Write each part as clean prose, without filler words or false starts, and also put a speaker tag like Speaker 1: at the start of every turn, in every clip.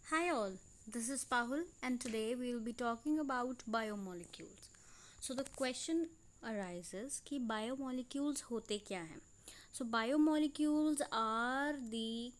Speaker 1: Hi all, this is Pahul and today we will be talking about biomolecules. So the question arises कि biomolecules होते क्या हैं? So biomolecules are the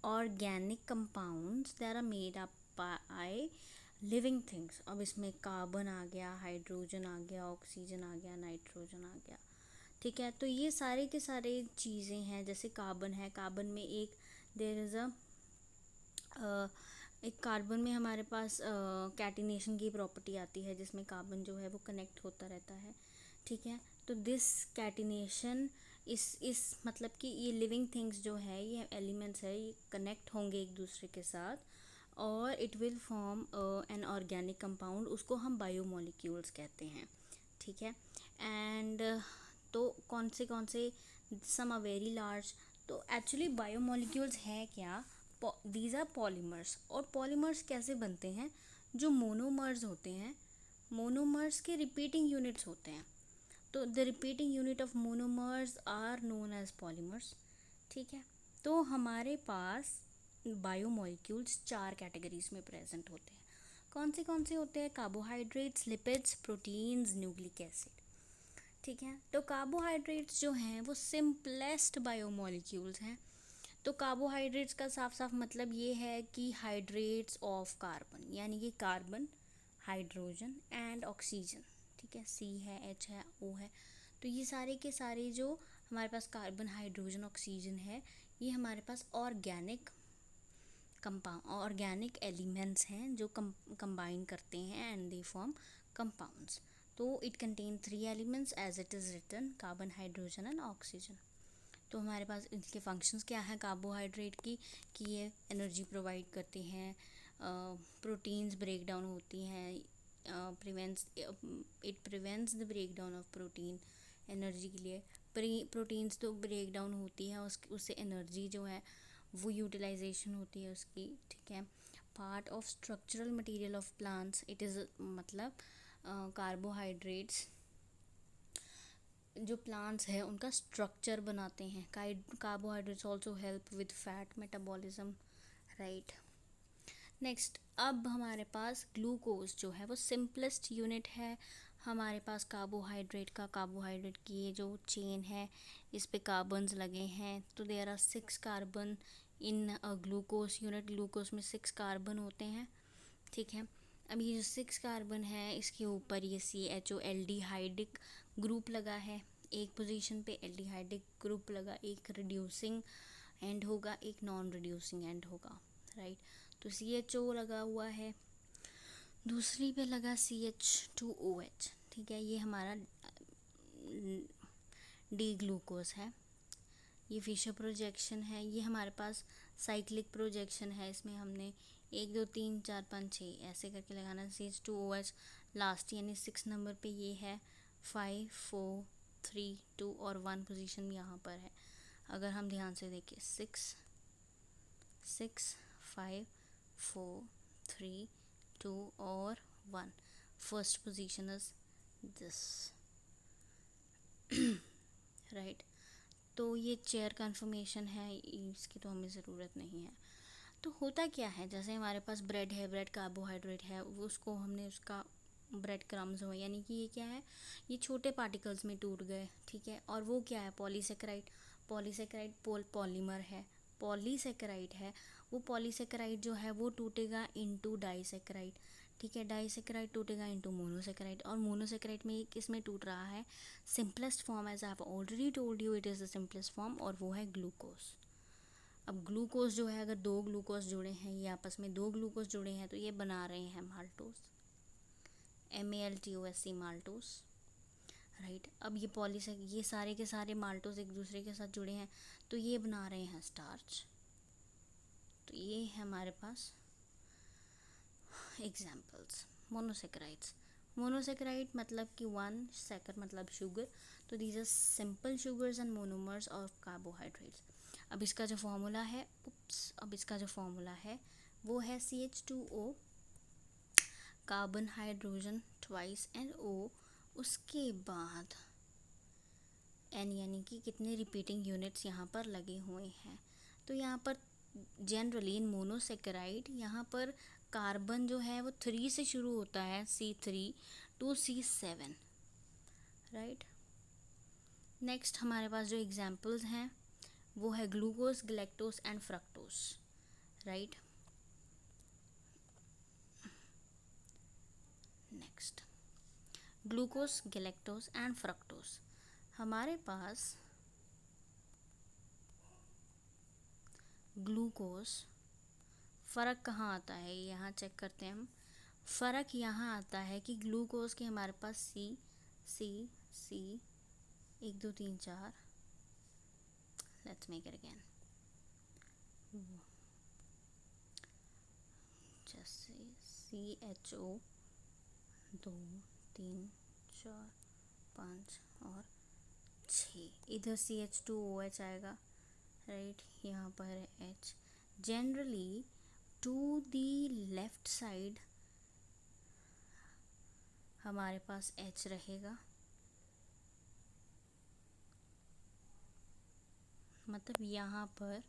Speaker 1: organic compounds that are made up by living things. अब इसमें carbon आ गया, hydrogen आ गया, oxygen आ गया, nitrogen आ गया. ठीक है, तो ये सारे के सारे चीज़ें हैं. जैसे कार्बन है, कार्बन में एक देयर इज़ एक कार्बन में हमारे पास कैटिनेशन की प्रॉपर्टी आती है जिसमें कार्बन जो है वो कनेक्ट होता रहता है. ठीक है, तो दिस कैटिनेशन इस मतलब कि ये लिविंग थिंग्स जो है, ये एलिमेंट्स है, ये कनेक्ट होंगे एक दूसरे के साथ और it will form an organic compound. उसको हम बायोमोलिक्यूल्स कहते हैं. ठीक है, एंड तो कौन से सम आर वेरी लार्ज. तो एक्चुअली बायोमोलिक्यूल्स है क्या? These are polymers. और पॉलीमर्स कैसे बनते हैं? जो मोनोमर्स होते हैं, मोनोमर्स के रिपीटिंग यूनिट्स होते हैं. तो the repeating unit of monomers are known as polymers. ठीक है, तो हमारे पास बायोमोलिक्यूल्स चार कैटेगरीज में प्रेजेंट होते हैं. कौन से होते हैं? Carbohydrates, lipids, proteins, nucleic acid. ठीक है, तो कार्बोहाइड्रेट्स जो हैं वो सिंपलेस्ट बायोमोलिक्यूल्स हैं. तो कार्बोहाइड्रेट्स का साफ साफ मतलब ये है कि हाइड्रेट्स ऑफ कार्बन, यानी कि कार्बन, हाइड्रोजन एंड ऑक्सीजन. ठीक है, सी है, एच है, ओ है. तो ये सारे के सारे जो हमारे पास कार्बन, हाइड्रोजन, ऑक्सीजन है, ये हमारे पास ऑर्गेनिक कंपाउंड, ऑर्गेनिक एलिमेंट्स हैं जो कंबाइन करते हैं एंड दे फॉर्म कंपाउंड्स. तो it contain three elements as it is written: carbon, hydrogen and oxygen. तो हमारे पास इनके फंक्शंस क्या हैं कार्बोहाइड्रेट की? कि ये एनर्जी प्रोवाइड करते हैं, प्रोटीन्स ब्रेक डाउन होती हैं, prevents it prevents the break down of protein energy के लिए. प्रोटीन्स तो ब्रेक डाउन होती है, उससे एनर्जी जो है वो यूटिलाइजेशन होती है उसकी. ठीक है, part of structural material of plants it is, मतलब कार्बोहाइड्रेट्स जो प्लांट्स है उनका स्ट्रक्चर बनाते हैं. Carbohydrates also help with fat metabolism. Right, next अब हमारे पास ग्लूकोज जो है वो सिंपलेस्ट यूनिट है हमारे पास कार्बोहाइड्रेट की ये जो चेन है, इस पे कार्बन्स लगे हैं. तो there are 6 carbon in glucose unit. Glucose में 6 कार्बन होते हैं. ठीक है, अब ये जो 6 कार्बन है इसके ऊपर ये CHO एल्डिहाइडिक ग्रुप लगा है. एक पोजीशन पे एल्डिहाइडिक ग्रुप लगा, एक रिड्यूसिंग एंड होगा, एक नॉन रिड्यूसिंग एंड होगा. राइट, तो CHO लगा हुआ है, दूसरी पे लगा CH2OH. ठीक है, ये हमारा डी ग्लूकोज है. ये फिशर प्रोजेक्शन है, ये हमारे पास साइक्लिक प्रोजेक्शन है. इसमें हमने 1 2 3 4 5 6 ऐसे करके लगाना. CH2OH लास्ट यानी 6 नंबर पे ये है. 5 4 3 2 और 1 पोजीशन यहाँ पर है. अगर हम ध्यान से देखें, 6 6 5 4 3 2 और 1. First position is this. Right, तो ये चेयर कन्फर्मेशन है, इसकी तो हमें ज़रूरत नहीं है. तो होता क्या है, जैसे हमारे पास ब्रेड है, ब्रेड कार्बोहाइड्रेट है, वो उसको हमने उसका ब्रेड क्रम्स हो, यानी कि ये क्या है, ये छोटे पार्टिकल्स में टूट गए. ठीक है, और वो क्या है? पॉलीसेकेराइड. पॉलीसेकेराइड पॉलीमर है, पॉलीसेकेराइड है. वो पॉलीसेकेराइड जो है वो टूटेगा इनटू डाइसेकेराइड. ठीक है, डाइसेकेराइड टूटेगा इनटू मोनोसेकेराइड. और मोनोसेकेराइड में किस में टूट रहा है? Simplest form, as I have already told you, it is the simplest form, और वो है ग्लूकोज. अब ग्लूकोज जो है, अगर दो ग्लूकोज जुड़े हैं, ये आपस में दो ग्लूकोज जुड़े हैं, तो ये बना रहे हैं माल्टोस, MALTOS, माल्टोस. राइट, अब ये सारे के सारे माल्टोस एक दूसरे के साथ जुड़े हैं, तो ये बना रहे हैं स्टार्च. तो ये है हमारे पास एग्जाम्पल्स. मोनोसेक्राइड्स. मोनोसेक्राइड मतलब कि 1 सेकर मतलब शुगर. तो these are simple sugars and monomers of carbohydrates. अब इसका जो फॉर्मूला है वो है CH2O, carbon, hydrogen twice and O. उसके बाद N, यानी कि कितने रिपीटिंग यूनिट्स यहाँ पर लगे हुए हैं. तो यहाँ पर जनरली इन मोनोसेकेराइड यहाँ पर कार्बन जो है वो 3 से शुरू होता है, C3 to C7, right. Next हमारे पास जो एग्जाम्पल्स हैं वो है glucose, galactose and fructose, right. Next glucose, galactose and fructose. हमारे पास ग्लूकोज, फ़र्क कहाँ आता है यहाँ चेक करते हैं हम। फ़र्क यहाँ आता है कि ग्लूकोज के हमारे पास सी सी सी 1 2 3 4, लेट्स मेक इट अगेन, जैसे CHO 2 3 4 5 और 6, इधर CH2OH आएगा, राइट। यहाँ पर है H। Generally to the left side हमारे पास H रहेगा, मतलब यहाँ पर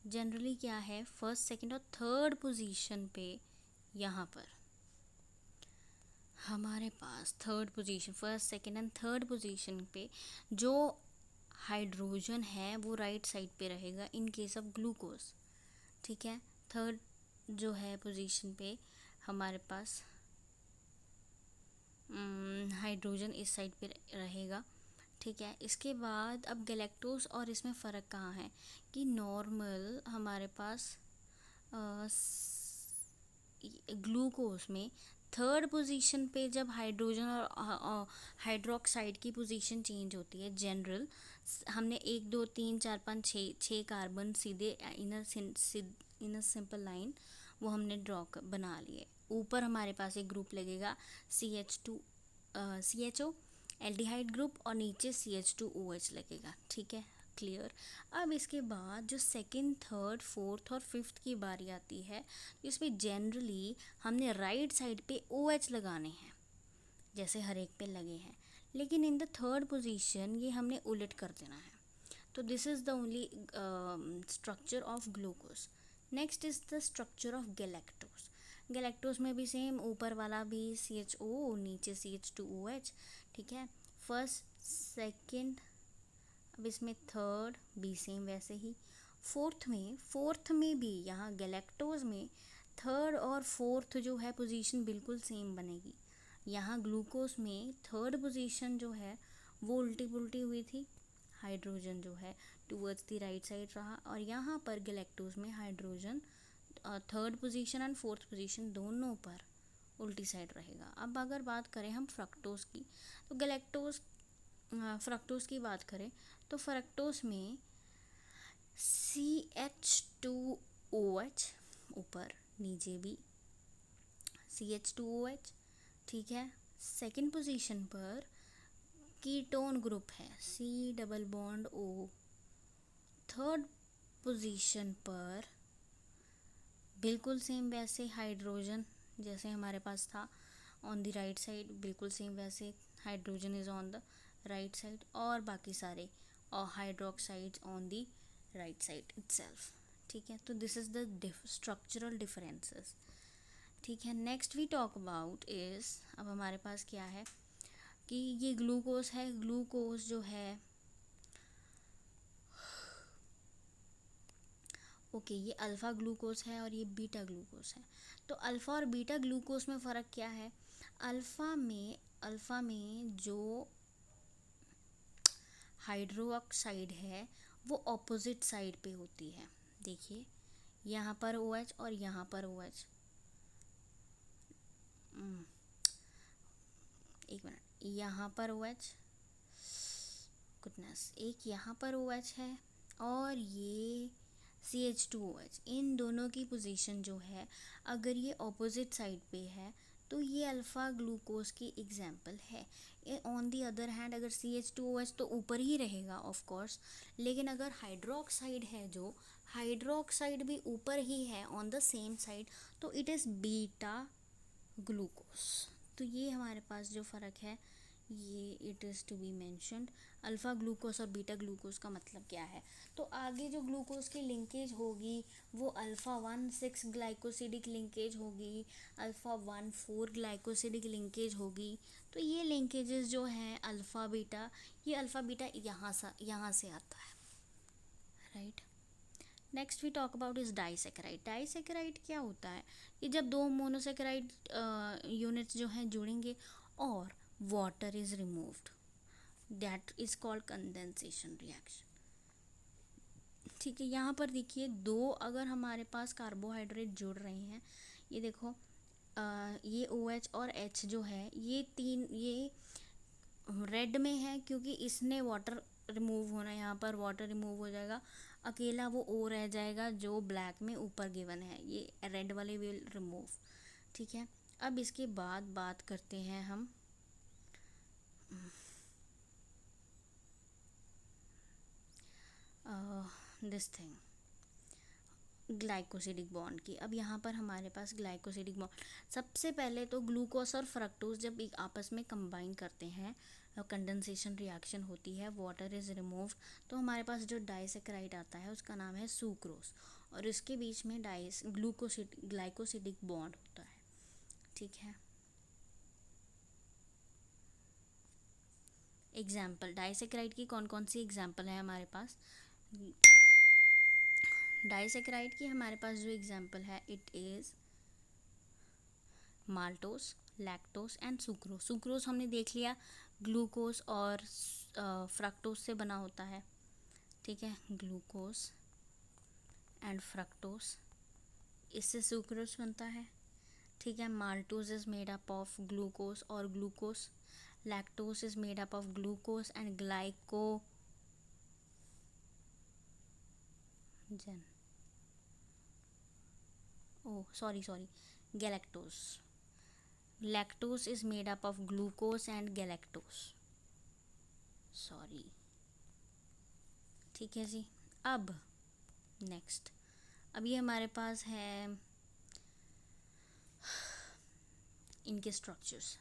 Speaker 1: जनरली क्या है, फर्स्ट सेकंड और थर्ड पोजीशन पे यहाँ पर हमारे पास third position, first second and third position पे जो हाइड्रोजन है वो राइट साइड पे रहेगा इन केस ऑफ ग्लूकोज, ठीक है। थर्ड जो है पोजीशन पे हमारे पास हाइड्रोजन इस साइड पे रहेगा, ठीक है। इसके बाद अब गैलेक्टोज और इसमें फ़र्क कहाँ है कि नॉर्मल हमारे पास ग्लूकोज में थर्ड पोजीशन पे जब हाइड्रोजन और हाइड्रोक्साइड की पोजीशन चेंज होती है, जनरल हमने 1 2 3 4 5 6 कार्बन सीधे इन अ सिंपल लाइन वो हमने बना लिए। ऊपर हमारे पास एक ग्रुप लगेगा CHO एल्डिहाइड ग्रुप और नीचे CH2OH लगेगा, ठीक है, क्लियर। अब इसके बाद जो सेकंड, थर्ड, फोर्थ और फिफ्थ की बारी आती है, इसमें जनरली हमने राइट साइड पे OH लगाने हैं जैसे हर एक पे लगे हैं, लेकिन इन द थर्ड पोजीशन ये हमने उलट कर देना है। तो this is the only structure of glucose. Next is the structure of galactose. Galactose में भी सेम, ऊपर वाला भी CHO नीचे CH2OH, ठीक है। फर्स्ट सेकंड, अब इसमें थर्ड भी सेम वैसे ही। फोर्थ में भी यहाँ गैलेक्टोज में थर्ड और फोर्थ जो है पोजीशन बिल्कुल सेम बनेगी। यहाँ ग्लूकोज में थर्ड पोजीशन जो है वो उल्टी पुल्टी हुई थी, हाइड्रोजन जो है टूवर्ड्स द राइट साइड रहा, और यहाँ पर गैलेक्टोज में hydrogen third position and fourth position दोनों पर उल्टी साइड रहेगा। अब अगर बात करें हम फ्रक्टोज की, तो फ्रक्टोज की बात करें तो फ्रक्टोज में CH2OH ऊपर, नीचे भी CH2OH, ठीक है। सेकंड पोजीशन पर कीटोन ग्रुप है C+O। थर्ड पोजीशन पर बिल्कुल सेम वैसे हाइड्रोजन जैसे हमारे पास था ऑन द राइट साइड, बिल्कुल सेम वैसे hydrogen is on the right side, और बाकी सारे और hydroxides on the right side itself, ठीक है। तो this is the structural differences, ठीक है। Next we talk about is, अब हमारे पास क्या है कि ये ग्लूकोज है, ग्लूकोज जो है ओके, ये अल्फ़ा ग्लूकोज है और ये बीटा ग्लूकोज है। तो अल्फ़ा और बीटा ग्लूकोज में फ़र्क क्या है, अल्फ़ा में जो हाइड्रोक्साइड है वो ऑपोजिट साइड पे होती है, देखिए यहाँ पर OH और यहाँ पर OH, एक मिनट, यहाँ पर OH, गुडनेस, एक यहाँ पर OH है और ये CH2OH, इन दोनों की पोजीशन जो है अगर ये ऑपोजिट साइड पे है तो ये अल्फ़ा ग्लूकोज की एग्जाम्पल है। ऑन दी अदर हैंड अगर CH2OH तो ऊपर ही रहेगा ऑफ कोर्स, लेकिन अगर हाइड्रोक्साइड है, जो हाइड्रोक्साइड भी ऊपर ही है ऑन द सेम साइड, तो इट इज़ बीटा ग्लूकोज। तो ये हमारे पास जो फ़र्क है ये it is to be mentioned. Alpha glucose और बीटा ग्लूकोज का मतलब क्या है। तो आगे जो ग्लूकोज की लिंकेज होगी वो अल्फ़ा 1,6 ग्लाइकोसिडिक लिंकेज होगी, अल्फ़ा 1,4 ग्लाइकोसिडिक लिंकेज होगी। तो ये लिंकेजेस जो हैं अल्फ़ा बीटा, ये अल्फ़ा बीटा यहाँ से आता है, right. Next we talk about is disaccharide. Disaccharide क्या होता है, कि जब दो मोनोसेकेराइड यूनिट्स जो हैं जुड़ेंगे और water is removed, that is called condensation reaction. ठीक है, यहाँ पर देखिए दो अगर हमारे पास कार्बोहाइड्रेट जुड़ रहे हैं, ये देखो ये OH और H जो है ये तीन, ये रेड में है क्योंकि इसने वाटर रिमूव होना, यहाँ पर वाटर रिमूव हो जाएगा, अकेला वो O रह जाएगा जो ब्लैक में ऊपर गिवन है, ये रेड वाले विल रिमूव। ठीक है, अब इसके बाद बात करते हैं हम दिस थिंग ग्लाइकोसिडिक बॉन्ड की। अब यहाँ पर हमारे पास ग्लाइकोसिडिक बॉन्ड, सबसे पहले तो ग्लूकोज और फ्रक्टोज जब एक आपस में कंबाइन करते हैं, कंडेंसेशन रिएक्शन होती है, वाटर इज रिमूव्ड, तो हमारे पास जो डाइसेकेराइड आता है उसका नाम है सुक्रोज, और इसके बीच में ग्लाइकोसिडिक बॉन्ड होता है। ठीक है, एग्जाम्पल डाइसेकेराइड की कौन कौन सी एग्जाम्पल है हमारे पास। डाइसेकेराइड की हमारे पास जो एग्जाम्पल है it is maltose, lactose and sucrose. Sucrose हमने देख लिया ग्लूकोज और फ्रक्टोज से बना होता है। ठीक है, ग्लूकोज एंड फ्रक्टोज, इससे सुक्रोज बनता है। ठीक है, maltose is made up of glucose और glucose, lactose is made up of glucose and galactose. Lactose is made up of glucose and galactose. ठीक है जी, अब नेक्स्ट, अब ये हमारे पास है इनके स्ट्रक्चर्स।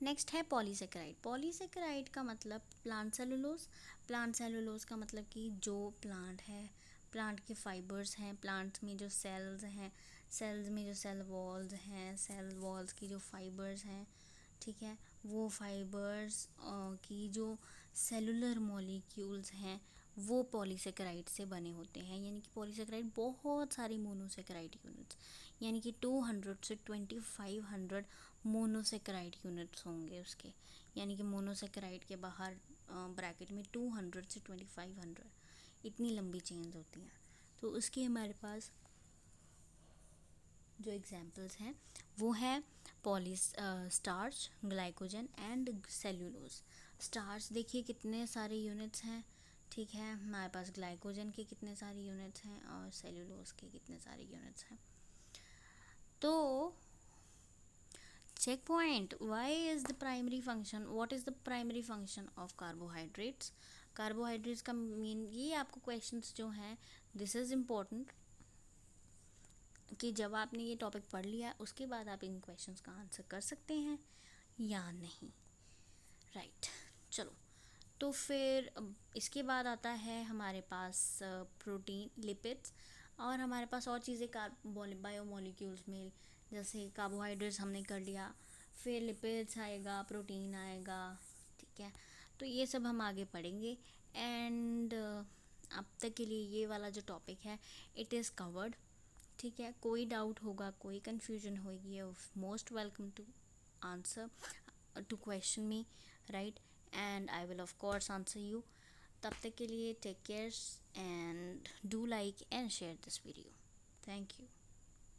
Speaker 1: नेक्स्ट है पॉलीसेकेराइड। पॉलीसेकेराइड का मतलब प्लांट सेलुलोज। प्लांट सेलुलोज का मतलब कि जो प्लांट है, प्लांट के फाइबर्स हैं, प्लांट्स में जो सेल्स हैं, सेल्स में जो सेल वॉल्स हैं, सेल वॉल्स की जो फाइबर्स हैं, ठीक है, वो फाइबर्स की जो सेलुलर मॉलिक्यूल्स हैं वो पॉलीसेकेराइड से बने होते हैं। यानी कि पॉलीसेकेराइड बहुत सारी मोनोसेकेराइड यूनिट्स, यानी कि 200 से 2500 मोनोसेकेराइड यूनिट्स होंगे उसके, यानी कि मोनोसेकेराइड के बाहर ब्रैकेट में 200 से 2500 इतनी लंबी चेन्स होती हैं। तो उसके हमारे पास जो एग्जांपल्स हैं वो है starch, glycogen and cellulose. Starch देखिए कितने सारे यूनिट्स हैं, ठीक है, हमारे पास ग्लाइकोजन के कितने सारे यूनिट्स हैं और सेल्यूलोज के कितने सारे यूनिट्स हैं। तो check point, why is the primary function, what is the primary function of carbohydrates? Carbohydrates का मीन, ये आपको क्वेश्चंस जो हैं दिस इज़ इम्पोर्टेंट कि जब आपने ये टॉपिक पढ़ लिया उसके बाद आप इन क्वेश्चंस का आंसर कर सकते हैं या नहीं, राइट। चलो, तो फिर इसके बाद आता है हमारे पास प्रोटीन, लिपिड्स, और हमारे पास और चीज़ें बायोमोलिक्यूल्स में, जैसे कार्बोहाइड्रेट्स हमने कर लिया, फिर लिपिड्स आएगा, प्रोटीन आएगा, ठीक है, तो ये सब हम आगे पढ़ेंगे। एंड अब तक के लिए ये वाला जो टॉपिक है इट इज़ कवर्ड। ठीक है, कोई डाउट होगा, कोई कन्फ्यूजन होगी, most welcome to answer to question me, right, and I will of course answer you. तब तक के लिए take care and do like and share this video. Thank you.